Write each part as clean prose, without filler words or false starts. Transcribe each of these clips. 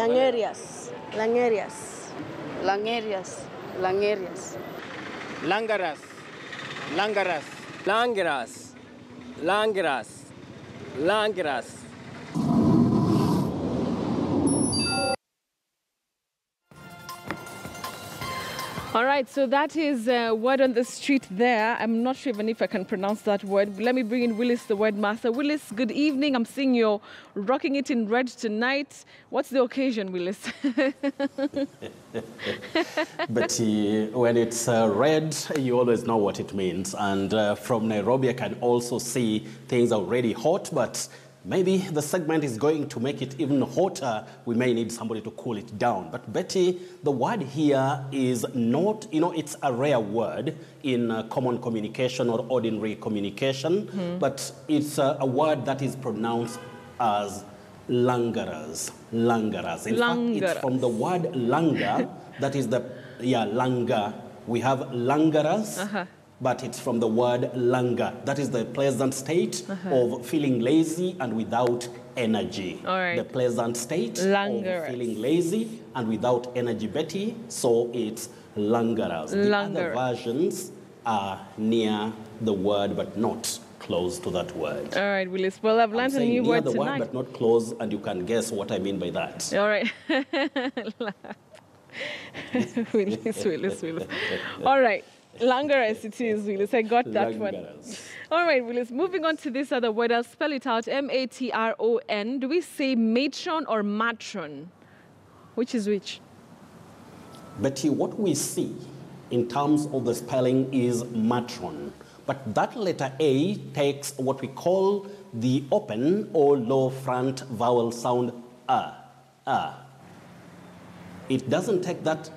Langerias. Langerias. Langerias. Langerias. Langaras. Langaras. Langaras. Langaras. Langaras. All right, so that is a word on the street there. I'm not sure even if I can pronounce that word. Let me bring in Willis, the word master. Willis, good evening. I'm seeing you're rocking it in red tonight. What's the occasion, Willis? But when it's red, you always know what it means. And from Nairobi, I can also see things are already hot, but maybe the segment is going to make it even hotter. We may need somebody to cool it down. But Betty, the word here is not, it's a rare word in common communication or ordinary communication, but it's a word that is pronounced as langaras. Langaras. In fact, it's from the word langa, that is the, langa. We have langaras. But it's from the word langa. That is the pleasant state of feeling lazy and without energy. All right. The pleasant state of feeling lazy and without energy, Betty. So it's langaras. The other versions are near the word but not close to that word. All right, Willis. Well, I've learned a new word tonight. Near the word but not close, and you can guess what I mean by that. All right. Willis. All right. Langaras it is, Willis. I got that one. All right, Willis. Moving on to this other word. I'll spell it out. M-A-T-R-O-N. Do we say matron or matron? Which is which? Betty, what we see in terms of the spelling is matron. But that letter A takes what we call the open or low front vowel sound a. It doesn't take that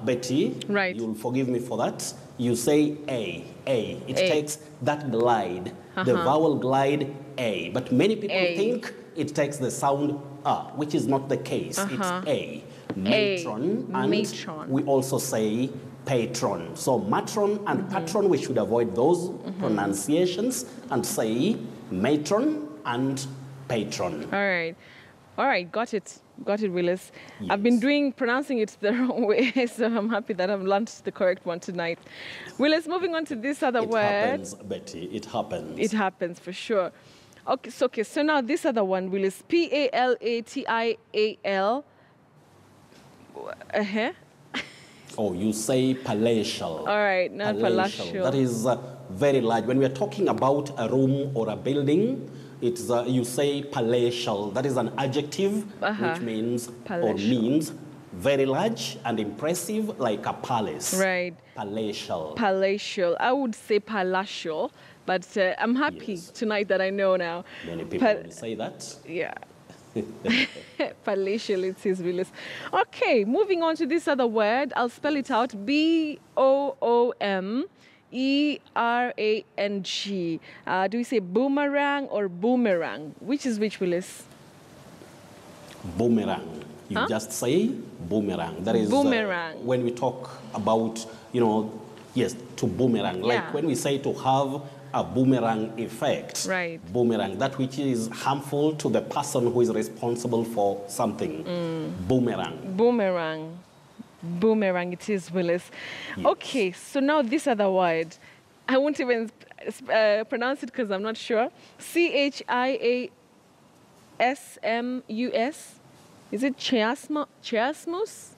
Betty, right. You'll forgive me for that. You say A. It takes that glide, the vowel glide A. But many people think it takes the sound which is not the case. It's A. Matron, and we also say patron. So matron and patron, we should avoid those pronunciations and say matron and patron. All right, got it, Willis. Yes. I've been pronouncing it the wrong way, so I'm happy that I've learned the correct one tonight. Willis, moving on to this other word. It happens, Betty, it happens. It happens, for sure. Okay, so now this other one, Willis, P-A-L-A-T-I-A-L. Oh, you say palatial. All right, not palatial. That is very large. When we are talking about a room or a building, it's you say palatial. That is an adjective which means or means very large and impressive, like a palace. Right. Palatial. Palatial. I would say palatial, but I'm happy tonight that I know now. Many people will say that. Yeah. Palatial, it is, Willis. Okay, moving on to this other word. I'll spell it out. B-O-O-M. E-R-A-N-G. Do we say boomerang or boomerang? Which is which, Willis? Boomerang. You just say boomerang. That is boomerang. When we talk about, yes, to boomerang. Like when we say to have a boomerang effect. Right. Boomerang, that which is harmful to the person who is responsible for something. Boomerang. Boomerang. Boomerang it is, Willis. Yes. Okay, so now this other word. I won't even pronounce it because I'm not sure. C-H-I-A-S-M-U-S. Is it chiasmus?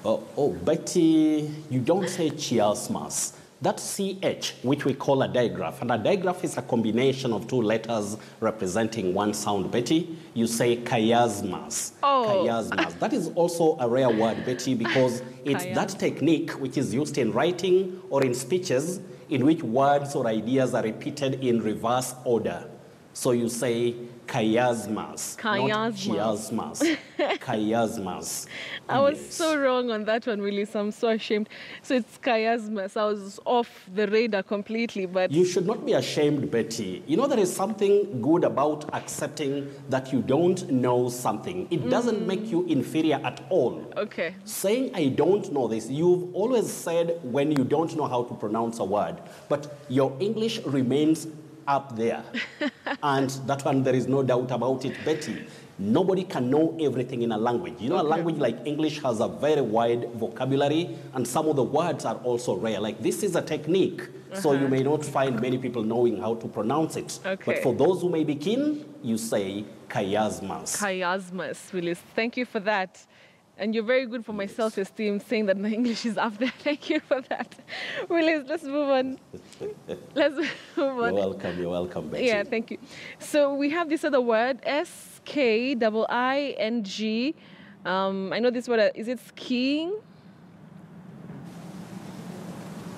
Oh, Betty, you don't say chiasmus. That's CH, which we call a digraph. And a digraph is a combination of two letters representing one sound, Betty. You say chiasmus. Oh. Chiasmus. That is also a rare word, Betty, because it's that technique which is used in writing or in speeches in which words or ideas are repeated in reverse order. So you say chiasmus, not chiasmus. Chiasmus. I was so wrong on that one, Willis. I'm so ashamed. So it's chiasmus. I was off the radar completely, but... You should not be ashamed, Betty. You know, there is something good about accepting that you don't know something. It doesn't make you inferior at all. Okay. Saying, I don't know this, you've always said when you don't know how to pronounce a word, but your English remains up there. And that one, there is no doubt about it, Betty. Nobody can know everything in a language. You know, a language like English has a very wide vocabulary, and some of the words are also rare. Like, this is a technique, so you may not find many people knowing how to pronounce it. But for those who may be keen, you say chiasmus. Chiasmus, Willis. Thank you for that. And you're very good for my self-esteem, saying that my English is up there. Thank you for that. Willis, let's move on. Let's move on. You're welcome, Betty. Yeah, thank you. So we have this other word, S-K-I-I-N-G. I know this word, is it skiing?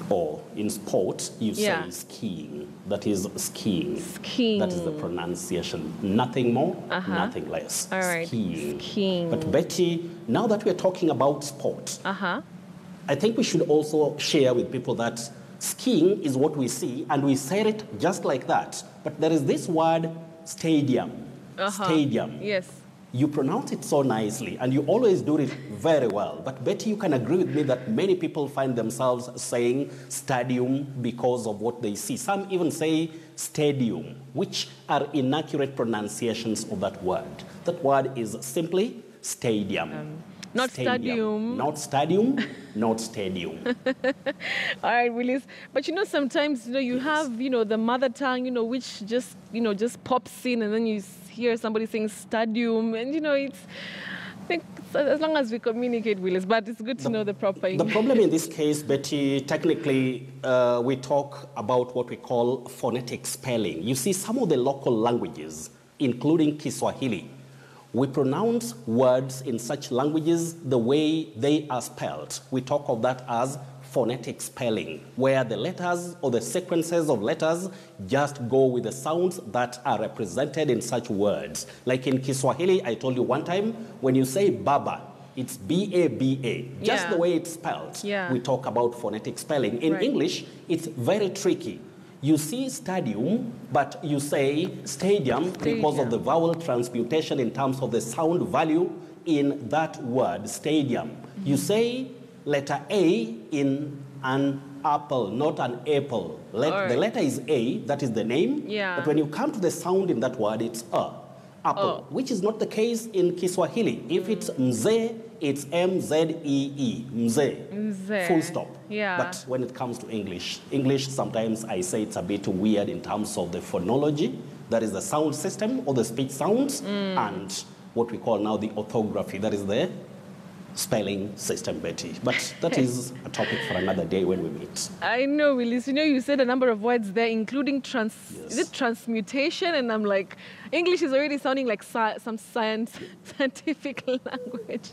Or in sport, you say skiing. That is skiing. Skiing. That is the pronunciation. Nothing more, nothing less. All right. Skiing. Skiing. But Betty, now that we're talking about sport, I think we should also share with people that skiing is what we see, and we say it just like that. But there is this word, stadium. Stadium. Yes. You pronounce it so nicely, and you always do it very well. But Betty, you can agree with me that many people find themselves saying stadium because of what they see. Some even say stadium, which are inaccurate pronunciations of that word. That word is simply stadium. Not stadium. Not stadium, not stadium. All right, Willis. But sometimes, you have, the mother tongue, which just pops in, and then you hear somebody saying stadium, and, it's, I think, as long as we communicate, Willis, but it's good to know the proper English. The problem in this case, Betty, technically, we talk about what we call phonetic spelling. You see, some of the local languages, including Kiswahili, we pronounce words in such languages the way they are spelled. We talk of that as phonetic spelling, where the letters or the sequences of letters just go with the sounds that are represented in such words. Like in Kiswahili, I told you one time, when you say baba, it's B-A-B-A, just the way it's spelled. We talk about phonetic spelling. In English, it's very tricky. You see stadium, but you say stadium because of the vowel transmutation in terms of the sound value in that word, stadium. You say letter A in an apple, not an apple. The letter is A, that is the name. But when you come to the sound in that word, it's apple, which is not the case in Kiswahili. If it's mzee, it's M-Z-E-E, mzee, full stop. But when it comes to English, sometimes I say it's a bit weird in terms of the phonology, that is the sound system or the speech sounds, and what we call now the orthography, that is the spelling system, Betty. But that is a topic for another day when we meet. I know, Willis. You said a number of words there, including is it transmutation? And I'm like, English is already sounding like some scientific language.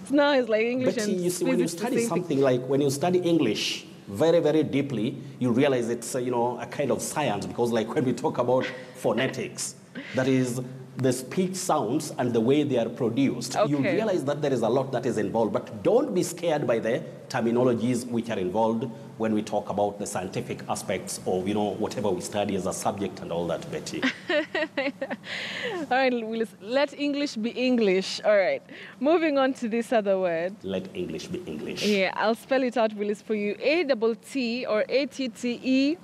Now it's like English Betty, and you see, when you study something like, when you study English very, very deeply, you realize it's, a kind of science, because like when we talk about phonetics, that is the speech sounds and the way they are produced, you realize that there is a lot that is involved. But don't be scared by the terminologies which are involved when we talk about the scientific aspects of, whatever we study as a subject and all that, Betty. All right, Willis, let English be English. All right, moving on to this other word. Let English be English. Yeah, I'll spell it out, Willis, for you. A-T-T or A-T-T-E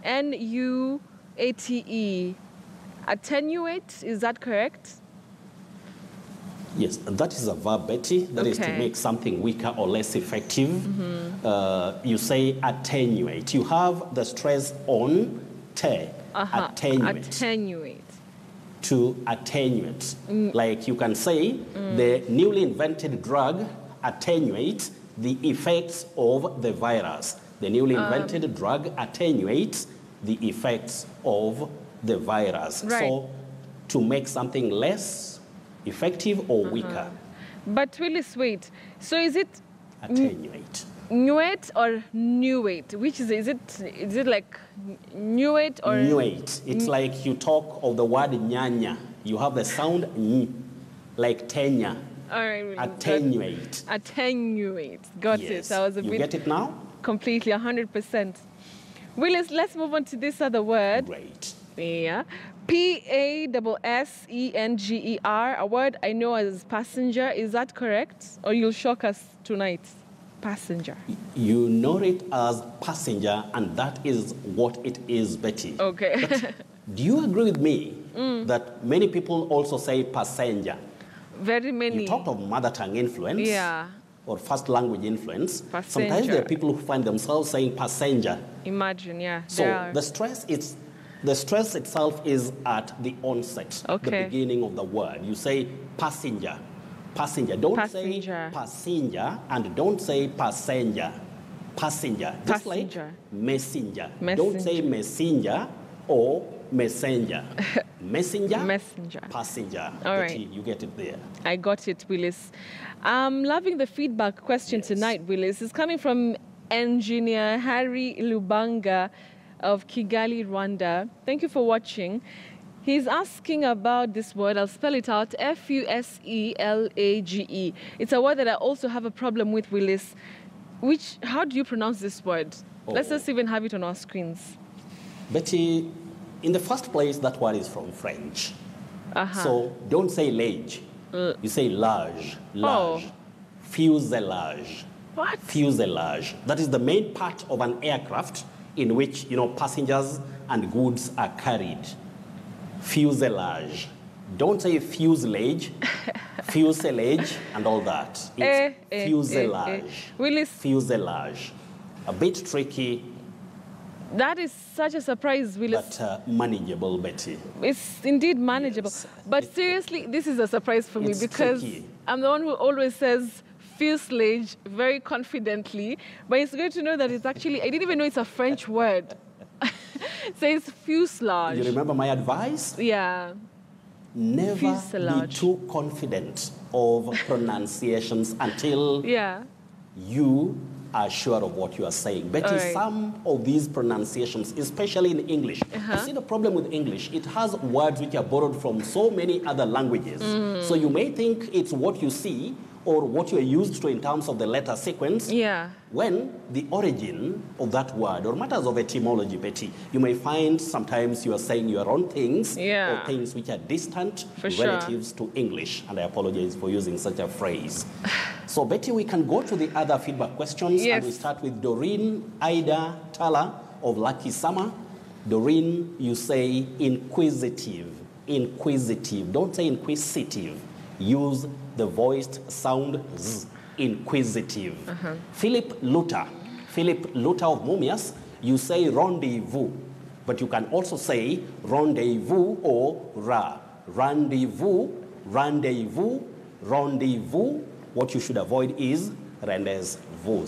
N-U-A-T-E. Attenuate, is that correct? Yes, that is a verb, Betty. That is to make something weaker or less effective. You say attenuate. You have the stress on te. Attenuate. Attenuate. To attenuate. Like you can say, the newly invented drug attenuates the effects of the virus. The newly invented drug attenuates the effects of the virus. So to make something less effective or weaker. But Willis, wait. So is it attenuate? Nuate or nuate? Which is it? Is it like nuate or nuate? It's like you talk of the word nyanya. You have the sound n, like tenya. All right. Attenuate. Attenuate. Got it. I was a bit. You get it now? Completely, 100%. Willis, let's move on to this other word. Great. Yeah. P-A-S-S-E-N-G-E-R, a word I know as passenger. Is that correct? Or you'll shock us tonight? Passenger. You know it as passenger, and that is what it is, Betty. Okay. Do you agree with me that many people also say passenger? Very many. You talked of mother tongue influence. Yeah. Or first language influence. Passenger. Sometimes there are people who find themselves saying passenger. Imagine, yeah. So the stress itself is at the onset, the beginning of the word. You say passenger. Passenger. Don't say passenger and don't say passenger. Passenger. Just like messenger. Don't say messenger or messenger. Messenger, passenger. All right. You get it there. I got it, Willis. I'm loving the feedback question tonight, Willis. It's coming from engineer Harry Lubanga of Kigali, Rwanda. Thank you for watching. He's asking about this word. I'll spell it out. Fuselage. It's a word that I also have a problem with, Willis. How do you pronounce this word? Let's just even have it on our screens. Betty, in the first place, that word is from French. So don't say lage. You say large. Fuselage. What? Fuselage. That is the main part of an aircraft in which, passengers and goods are carried. Fuselage. Don't say fuselage, fuselage, and all that. It's fuselage. Willis. Fuselage. A bit tricky. That is such a surprise, Willis. But manageable, Betty. It's indeed manageable. Yes. But seriously, this is a surprise for me because tricky. I'm the one who always says fuselage very confidently. But it's good to know that it's actually, I didn't even know it's a French word. It says fuselage. You remember my advice? Yeah. Never be too confident of pronunciations until you are sure of what you are saying. Betty, some of these pronunciations, especially in English, you see the problem with English, it has words which are borrowed from so many other languages. So you may think it's what you see or what you're used to in terms of the letter sequence, when the origin of that word, or matters of etymology, Betty, you may find sometimes you are saying your own things, or things which are distant relatives to English. And I apologize for using such a phrase. So, Betty, we can go to the other feedback questions, and we start with Doreen Ida Tala of Lucky Summer. Doreen, you say inquisitive. Inquisitive. Don't say inquisitive. Use the voiced sound Z, inquisitive. Philip Luther of Mumias, you say rendezvous, but you can also say rendezvous or ra. Rendezvous, rendezvous, rendezvous. What you should avoid is rendezvous.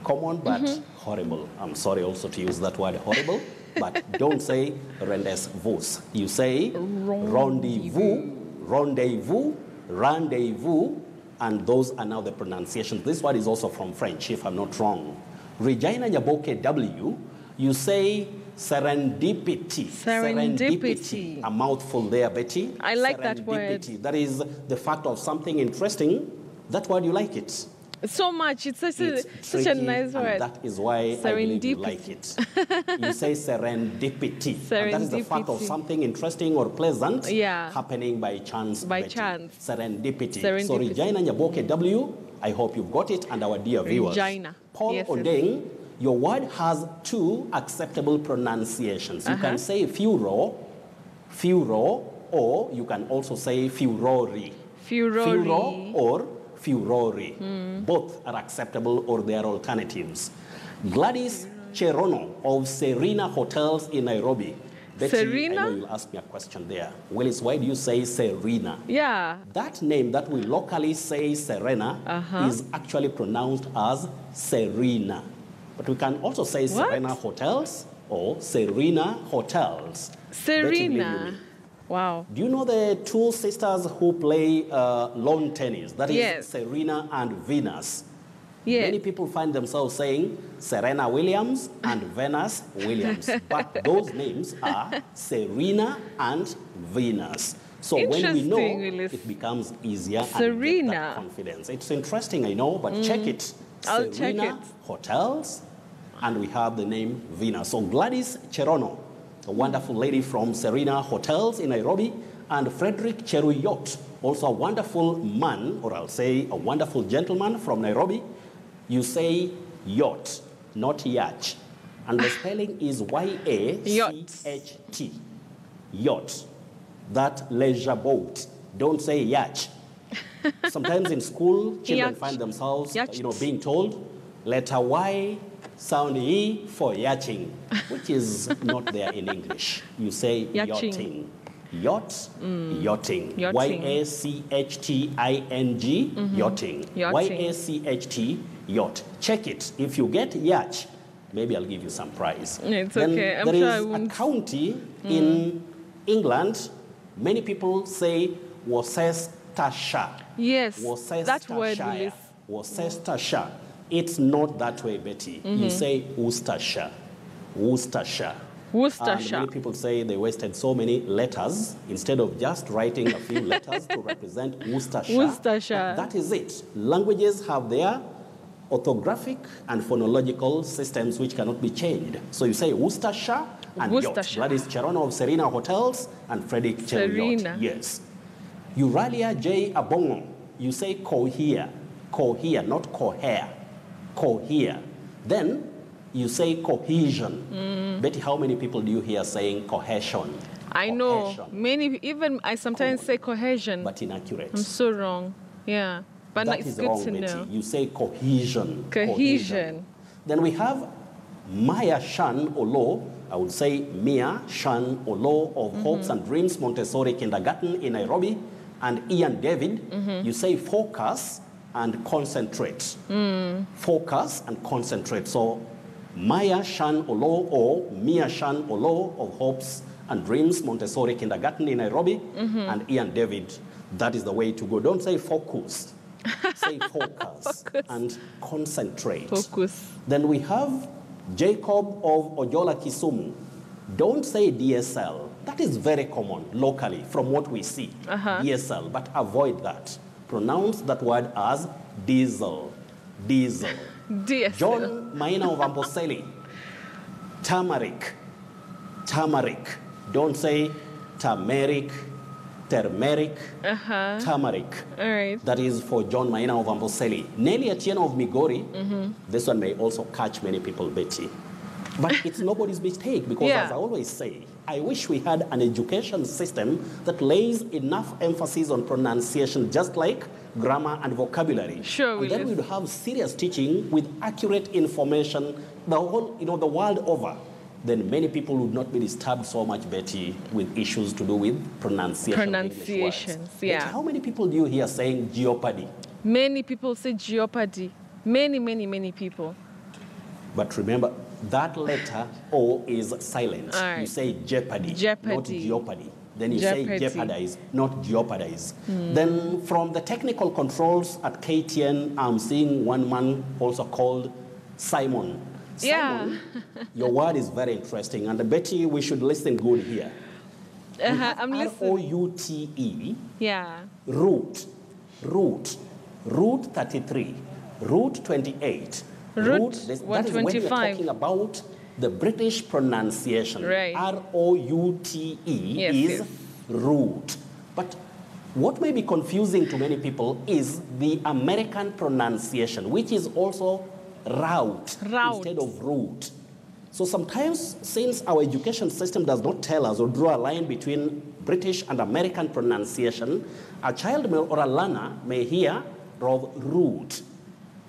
Common but horrible. I'm sorry also to use that word horrible, but don't say rendezvous. You say rendezvous, rendezvous, rendezvous, and those are now the pronunciations. This word is also from French, if I'm not wrong. Regina Nyaboke W, you say serendipity. Serendipity. A mouthful there, Betty. I like that word. That is the fact of something interesting. That word, you like it? So much. It's such a nice word. That is why I believe you like it. You say serendipity. And that is the fact of something interesting or pleasant happening by chance. By chance. Serendipity. So Regina Nyaboke W, I hope you've got it, and our dear viewers. Regina. Paul Odeng, your word has two acceptable pronunciations. You can say furor, or you can also say furori. Furor or furore. Both are acceptable, or they are alternatives. Gladys Cherono of Serena Hotels in Nairobi. Betty, Serena? I know you'll ask me a question there. Willis, why do you say Serena? Yeah. That name that we locally say Serena is actually pronounced as Serena. But we can also say Serena Hotels or Serena Hotels. Serena. Wow. Do you know the two sisters who play lawn tennis? That is Serena and Venus. Many people find themselves saying Serena Williams and Venus Williams. But those names are Serena and Venus. So when we know, it becomes easier and we get that confidence. It's interesting, I know, but check it. I'll check it. Hotels, and we have the name Venus. So Gladys Cherono, a wonderful lady from Serena Hotels in Nairobi, and Frederick Cheruyot, also a wonderful man, or I'll say a wonderful gentleman from Nairobi. You say yacht, not yacht. And the spelling is Y-A-C-H-T. yacht. That leisure boat. Don't say yacht. Sometimes in school, children Yacht. find themselves, Yacht. being told, letter Y, sound E for yachting, which is not there in English. You say Yachting. yachting. Yacht, yachting. Yachting. Y-A-C-H-T-I-N-G, yachting. Yachting. Y-A-C-H-T, yacht. Check it. If you get yacht, maybe I'll give you some prize. It's Then okay. I'm there sure I is won't. a county in England, many people say Worcestershire. Yes, Worcestershire. that word, Willis. Worcestershire. It's not that way, Betty. You say Worcestershire. Worcestershire. And Worcestershire. many people say they wasted so many letters instead of just writing a few letters to represent Worcestershire. Worcestershire. That is it. Languages have their orthographic and phonological systems which cannot be changed. So you say Worcestershire and Worcestershire. yacht. That is Cherono of Serena Hotels and Frederick Cherry Serena. Yacht. Yes. Euralia J. Abongo. You say cohere. Cohere, not cohere. Cohere. Then you say cohesion. Betty, how many people do you hear saying cohesion? I know. Cohesion. Many, even I sometimes say cohesion. But inaccurate. I'm so wrong. Yeah. But That it's is good wrong, to Betty. know. You say cohesion. Cohesion. Then we have Maya Shan Olo. I would say Mia Shan Olo of Hopes and Dreams Montessori Kindergarten in Nairobi. And Ian David. You say focus and concentrate. Focus and concentrate. So Maya Shan Olo or Mia Shan Olo of Hopes and Dreams Montessori Kindergarten in Nairobi. And Ian David. That is the way to go. Don't say focus. Say focus and concentrate. Focus. Then we have Jacob of Ojola Kisumu. Don't say DSL. That is very common locally from what we see. DSL, but avoid that. Pronounce that word as diesel. Diesel. DSL. John Maina of Amboseli. Turmeric. Turmeric. Don't say turmeric, turmeric, turmeric. All right. That is for John Maina of Amboseli. Nelly Atieno of Migori. This one may also catch many people, Betty. But it's nobody's mistake because, Yeah. as I always say, I wish we had an education system that lays enough emphasis on pronunciation, just like grammar and vocabulary. Sure, and then Willis. we would have serious teaching with accurate information the whole, the world over. Then many people would not be disturbed so much, Betty, with issues to do with pronunciation. of English words. Pronunciations, yeah. Betty, how many people do you hear saying jeopardy? Many people say jeopardy. Many, many, many people. But remember, that letter O is silent. All right. You say jeopardy, not Jeopardy. jeopardy. Then you Jeopardy. say jeopardize, not jeopardize. Then from the technical controls at KTN, I'm seeing one man also called Simon. Yeah. Simon, your word is very interesting, and Betty, we should listen good here. I'm listening. R-O-U-T-E, Yeah. root 33, root 28. Root that is when 125. we're talking about the British pronunciation. Right. R-O-U-T-E Yes, is yes. root. But what may be confusing to many people is the American pronunciation, which is also route instead of root. So sometimes, since our education system does not tell us or draw a line between British and American pronunciation, a child or a learner may hear of root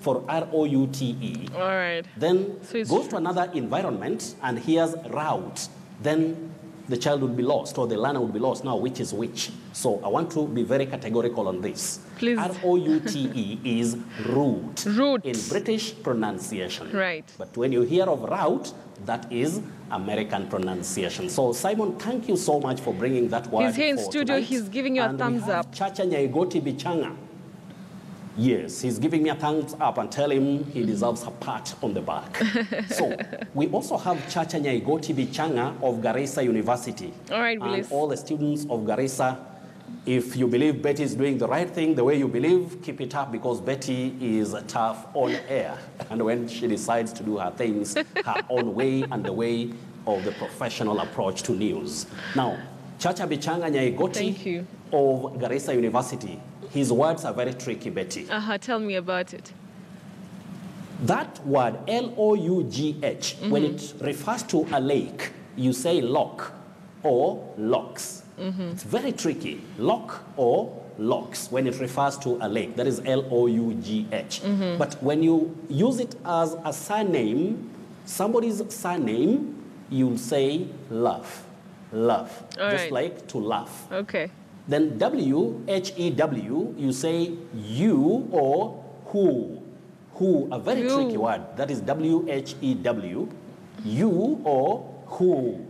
for R-O-U-T-E. All right. Then So it's goes to another environment and hears route. Then the child would be lost, or the learner would be lost. Now, which is which? So I want to be very categorical on this. Please. R-O-U-T-E is route. Route. In British pronunciation. Right. But when you hear of route, that is American pronunciation. So Simon, thank you so much for bringing that word. He's here in for studio. tonight. He's giving you a And thumbs we have up. Chacha Nyaigoti Bichanga. Yes, he's giving me a thumbs up and tell him he deserves a pat on the back. So we also have Chacha Nyaigoti Bichanga of Garissa University. All right, And Willis. all the students of Garissa, if you believe Betty is doing the right thing the way you believe, keep it up, because Betty is tough on air. And when she decides to do her things her own way and the way of the professional approach to news. Now, Chacha Bichanga Nyaigoti Thank you. of Garissa University. His words are very tricky, Betty. Tell me about it. That word, L-O-U-G-H, when it refers to a lake, you say lock. or locks. It's very tricky. Lock or locks when it refers to a lake. That is L-O-U-G-H. But when you use it as a surname, somebody's surname, you'll say laugh. Laugh. Just like to laugh. Okay. Then W-H-E-W, you say you or who. Who, a very tricky word. That is W-H-E-W. You or who.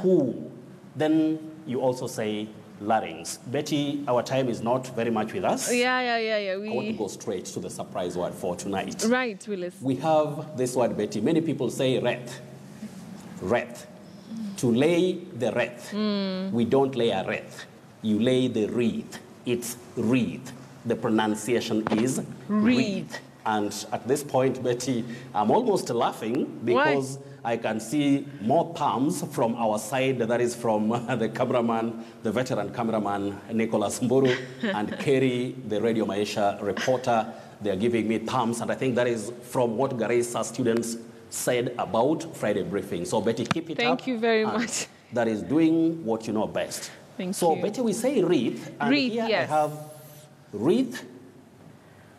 Who. Then you also say larynx. Betty, our time is not very much with us. Yeah. I want to go straight to the surprise word for tonight. Right, Willis. We have this word, Betty. Many people say wreath. Wreath. To lay the wreath. We don't lay a wreath. You lay the wreath. It's wreath. The pronunciation is wreath. And at this point, Betty, I'm almost laughing because I can see more palms from our side. That is from the cameraman, the veteran cameraman, Nicholas Mburu, and Kerry, the Radio Maisha reporter. They're giving me thumbs, and I think that is from what Garissa students said about Friday briefing. So, Betty, keep it up. Thank you very much. That is doing what you know best. Thank you. So, Betty, we say wreath, and wreath, here yes. I have wreath.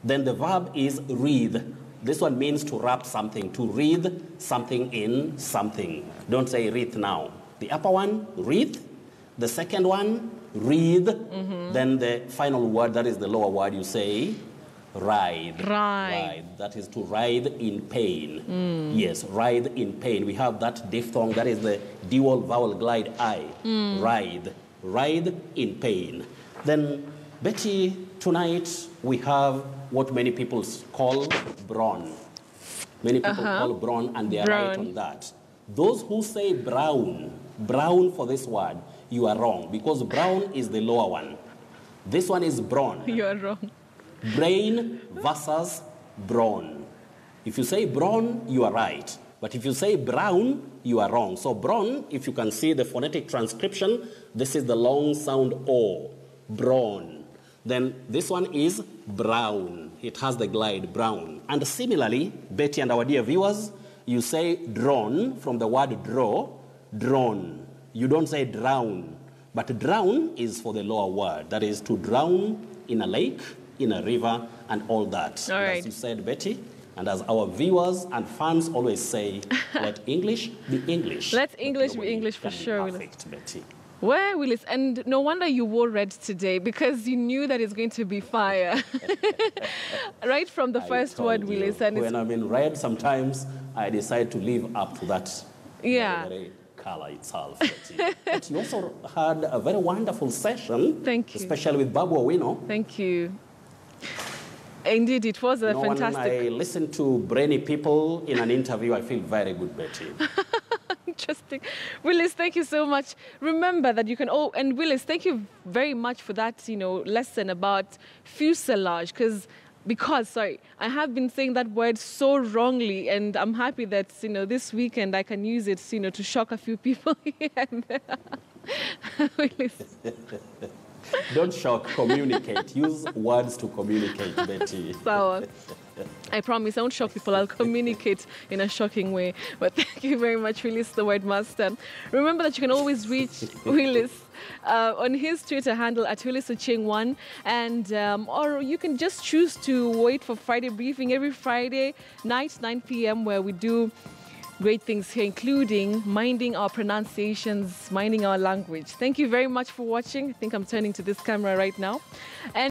Then the verb is wreath. This one means to wrap something, to wreath something in something. Don't say wreath now. The upper one, wreath. The second one, wreath. Then the final word, that is the lower word, you say ride. Ride. That is to ride in pain. Yes, ride in pain. We have that diphthong, that is the dual vowel glide I. Ride. Ride in pain. Then, Betty, tonight we have what many people call brawn. Many people call brawn, and they are right on that. Those who say brown for this word, you are wrong, because brown is the lower one. This one is brawn. You are wrong. Brain versus brawn. If you say brawn, you are right. But if you say brown, you are wrong. So brawn, if you can see the phonetic transcription, this is the long sound O, brawn. Then this one is brown. It has the glide, brown. And similarly, Betty and our dear viewers, you say drawn from the word draw, drawn. You don't say drown. But drown is for the lower word. That is to drown in a lake, in a river, and all that. All right. As you said, Betty, and as our viewers and fans always say, let English be English. Let English be Nobody English for can be sure. perfect, Betty. Well, Willis, and no wonder you wore red today, because you knew that it's going to be fire. Right from the first word, Willis. And when I'm in red, sometimes I decide to live up to that very color itself. But you also had a very wonderful session. Thank you. Especially with Babu Owino. Thank you. Indeed, it was a fantastic. When I listen to brainy people in an interview, I feel very good, Betty. Interesting. Willis, thank you so much. Remember that you can and Willis, thank you very much for that, lesson about fuselage, because I have been saying that word so wrongly, and I'm happy that, this weekend I can use it, to shock a few people here and there. Willis. Don't shock, communicate. Use words to communicate, Betty. So, I promise I won't shock people. I'll communicate in a shocking way. But thank you very much, Willis, the wordmaster. Remember that you can always reach Willis on his Twitter handle at WillisOcheng1, and or you can just choose to wait for Friday briefing every Friday night, 9 p.m., where we do great things here, including minding our pronunciations, minding our language. Thank you very much for watching. I think I'm turning to this camera right now. And